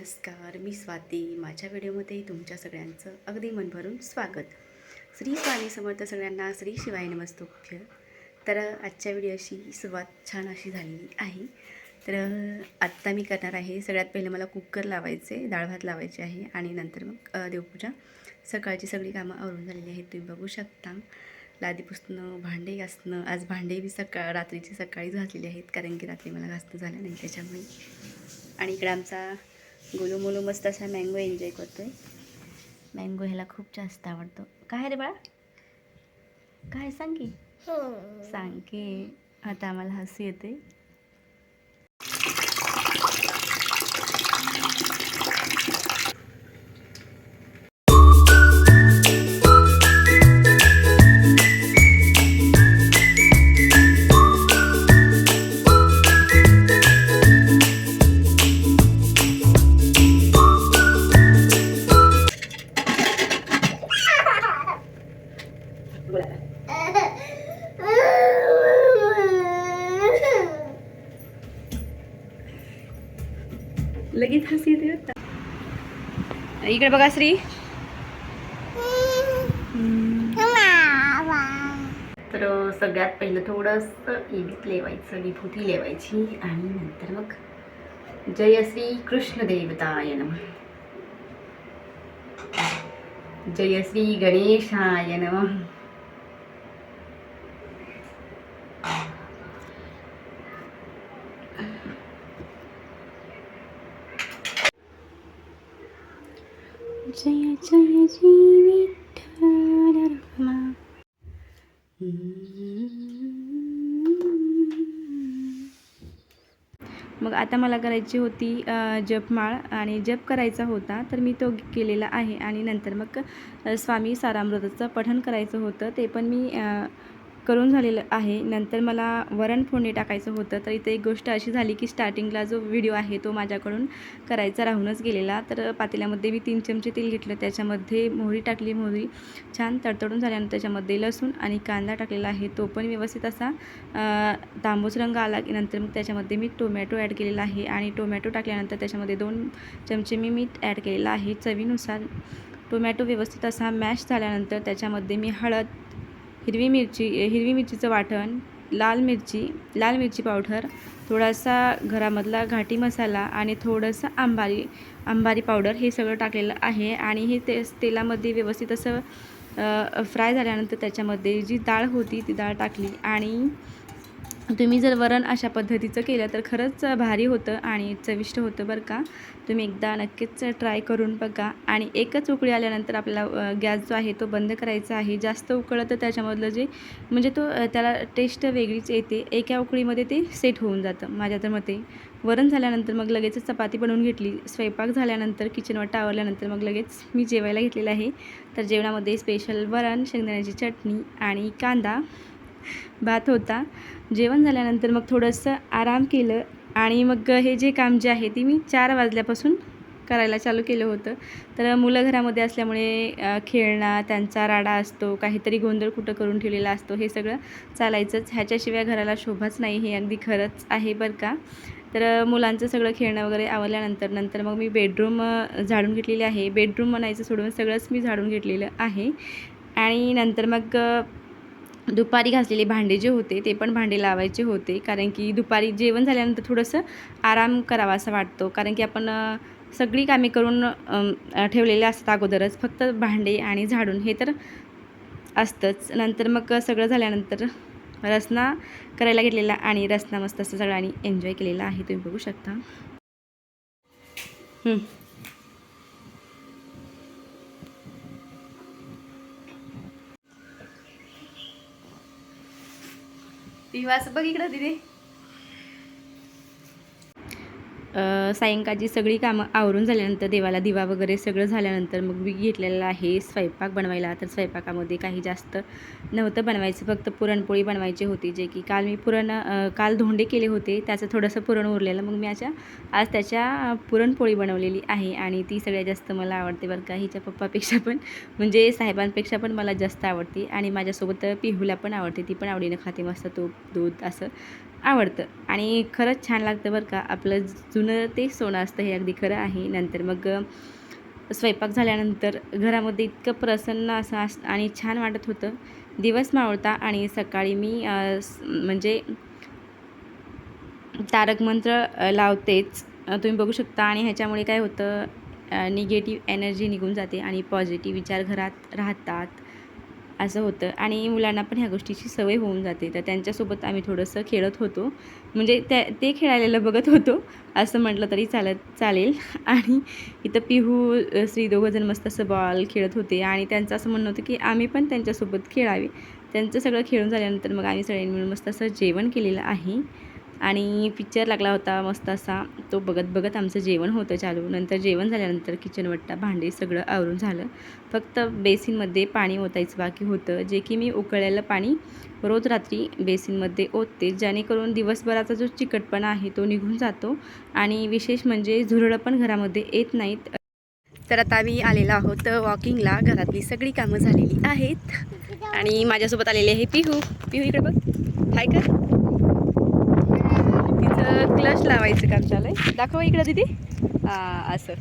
नमस्कार, मी स्वाती. माझ्या व्हिडिओमध्ये तुमच्या सगळ्यांचं अगदी मनभरून स्वागत. श्री स्वामी समर्थ सगळ्यांना. श्री शिवाय नमस्तुभ्य. तर आजच्या व्हिडिओची सुरुवात छान अशी झालेली आहे. तर आत्ता मी करणार आहे, सगळ्यात पहिलं मला कुकर लावायचे, डाळ भात लावायचे आहे आणि नंतर मग देवपूजा. सकाळची सगळी कामं आवरून झालेली आहेत, तुम्ही बघू शकता. लादी पुसणं, भांडे घासणं. आज भांडे मी रात्रीची सकाळीच घासलेली आहेत, कारण की रात्री मला घासणं झालं नाही त्याच्यामुळे. आणि इकडे आमचा गोलू मोलू मस्त असा मँगो एन्जॉय करतोय. मँगो ह्याला खूप जास्त आवडतो. काय रे बाळा, काय सांग की, सांग की. आता आम्हाला हसू येते. लगेच हसू येते होता. इकडे बघा श्री. तर सगळ्यात पहिलं थोडंसं विभूती लेवायची आणि नंतर मग जय श्री कृष्ण देवताय नमः, जय श्री गणेशाय नमः. जय जय जी विठ्ठल रखमा. मग आता मला करायची होती जपमाळ आणि जप करायचा होता, तर मी तो केलेला आहे. आणि नंतर मग स्वामी सारामृताचं पठण करायचं होतं, ते पण मी करून झालेलं आहे. नंतर मला वरण फोडणी टाकायचं होतं. तर इथे एक गोष्ट अशी झाली की स्टार्टिंगला जो व्हिडिओ आहे तो माझ्याकडून करायचा राहूनच गेलेला. तर पातेल्यामध्ये मी 3 चमचे तेल घेतलं, त्याच्यामध्ये मोहरी टाकली. मोहरी छान तडतडून झाल्यानंतर त्याच्यामध्ये लसूण आणि कांदा टाकलेला आहे, तो पण व्यवस्थित असा तांबूस रंग आला की नंतर मग त्याच्यामध्ये मी टोमॅटो ॲड केलेला आहे. आणि टोमॅटो टाकल्यानंतर त्याच्यामध्ये 2 चमचे मी मीठ ॲड केलेलं आहे चवीनुसार. टोमॅटो व्यवस्थित असा मॅश झाल्यानंतर त्याच्यामध्ये मी हळद, हिरवी मिरचीचं वाटण, लाल मिरची पावडर, थोडासा घरामधला घाटी मसाला आणि थोडंसं अंबारी पावडर हे सगळं टाकलेलं आहे. आणि हे तेलामध्ये व्यवस्थित असं फ्राय झाल्यानंतर त्याच्यामध्ये जी डाळ होती ती डाळ टाकली. आणि तुम्ही जर वरण अशा पद्धतीचं केलं तर खरंच भारी होतं आणि चविष्ट होतं बरं का. तुम्ही एकदा नक्कीच ट्राय करून बघा. आणि एकच उकळी आल्यानंतर आपल्याला गॅस जो आहे तो बंद करायचा आहे. जास्त उकळलं तर त्याच्यामधलं जे म्हणजे त्याला टेस्ट वेगळीच येते. एका उकळीमध्ये ते सेट होऊन जातं माझ्या तर मते. वरण झाल्यानंतर मग लगेचच चपाती बनवून घेतली. स्वयंपाक झाल्यानंतर किचनवर आवरल्यानंतर मग लगेच मी जेवायला घेतलेलं आहे. तर जेवणामध्ये स्पेशल वरण, शेंगदाण्याची चटणी आणि कांदा भात होता. जेवण झाल्यानंतर मग थोडंसं आराम केलं. आणि मग हे जे काम जे आहे ते मी 4 वाजल्यापासून करायला चालू केलं होतं. तर मुलं घरामध्ये असल्यामुळे खेळणं, त्यांचा राडा असतो, काहीतरी गोंधळ कुठं करून ठेवलेला असतो, हे सगळं चालायचंच. ह्याच्याशिवाय घराला शोभाच नाही, हे अगदी खरंच आहे बरं का. तर मुलांचं सगळं खेळणं वगैरे आवरल्यानंतर मग मी बेडरूम झाडून घेतलेली आहे. बेडरूम म्हणायचं सोडून सगळंच मी झाडून घेतलेलं आहे. आणि नंतर मग दुपारी घासलेले भांडे जे होते ते पण भांडे लावायचे होते, कारण की दुपारी जेवण झाल्यानंतर थोडंसं आराम करावा असं वाटतो, कारण की आपण सगळी कामे करून ठेवलेले असतात अगोदरच. फक्त भांडे आणि झाडून हे तर असतंच. नंतर मग सगळं झाल्यानंतर रसना करायला घेतलेला आणि रसना मस्त असं सगळ्यांनी एन्जॉय केलेला आहे, तुम्ही बघू शकता. दिवास बघ इकडं दिदी. सायंकाळची सगळी कामं आवरून झाल्यानंतर देवाला दिवा वगैरे सगळं झाल्यानंतर मग मी घेतलेलं आहे स्वयंपाक बनवायला. तर स्वयंपाकामध्ये काही जास्त नव्हतं बनवायचं, फक्त पुरणपोळी बनवायची होती, जे की काल धोंडे केले होते, त्याचं थोडंसं पुरण उरलेलं. मग मी आज त्याच्या पुरणपोळी बनवलेली आहे आणि ती सगळ्यात जास्त मला आवडते बरं का. हिच्या पप्पापेक्षा पण म्हणजे साहेबांपेक्षा पण मला जास्त आवडते. आणि माझ्यासोबत पिहूला पण आवडते, ती पण आवडीनं खाते, मस्त तूप दूध असं आवडतं. आणि खरंच छान लागतं बरं का. आपलं जुनं ते सोनं असतं, हे अगदी खरं आहे. नंतर मग स्वयंपाक झाल्यानंतर घरामध्ये इतकं प्रसन्न असं आणि छान वाटत होतं. दिवस मावळता आणि सकाळी मी म्हणजे तारक मंत्र लावतेच. तुम्ही बघू शकता आणि ह्याच्यामुळे काय होतं, निगेटिव्ह एनर्जी निघून जाते आणि पॉझिटिव्ह विचार घरात राहतात, असं होतं. आणि मुलांना पण ह्या गोष्टीची सवय होऊन जाते. तर त्यांच्यासोबत आम्ही थोडंसं खेळत होतो, म्हणजे ते खेळायला बघत होतो असं म्हटलं तरी चालेल. आणि इथं पिहू, श्री दोघंजण मस्त असं बॉल खेळत होते आणि त्यांचं असं म्हणणं होतं की आम्ही पण त्यांच्यासोबत खेळावे. त्यांचं सगळं खेळून झाल्यानंतर मग आम्ही सगळ्यांनी मिळून मस्त असं जेवण केलेलं आहे आणि पिक्चर लागला होता मस्त असा, तो बघत बघत आमचं जेवण होतं चालू. नंतर जेवण झाल्यानंतर किचन वट्टा, भांडे सगळं आवरून झालं. फक्त बेसिनमध्ये पाणी ओतायचं बाकी होतं, जे की मी उकळलेलं पाणी रोज रात्री बेसिनमध्ये ओतते, जेणेकरून दिवसभराचा जो चिकटपणा आहे तो निघून जातो आणि विशेष म्हणजे झुरळं पण घरामध्ये येत नाहीत. तर आता आम्ही आलेलो आहोत वॉकिंगला. घरातली सगळी कामं झालेली आहेत आणि माझ्यासोबत आलेले आहे पिहू. पिहू इकडे बघ, हाय कर. तिचं क्लच लावायचं काम चालू आहे. दाखवा इकडं दीदी. हां, असं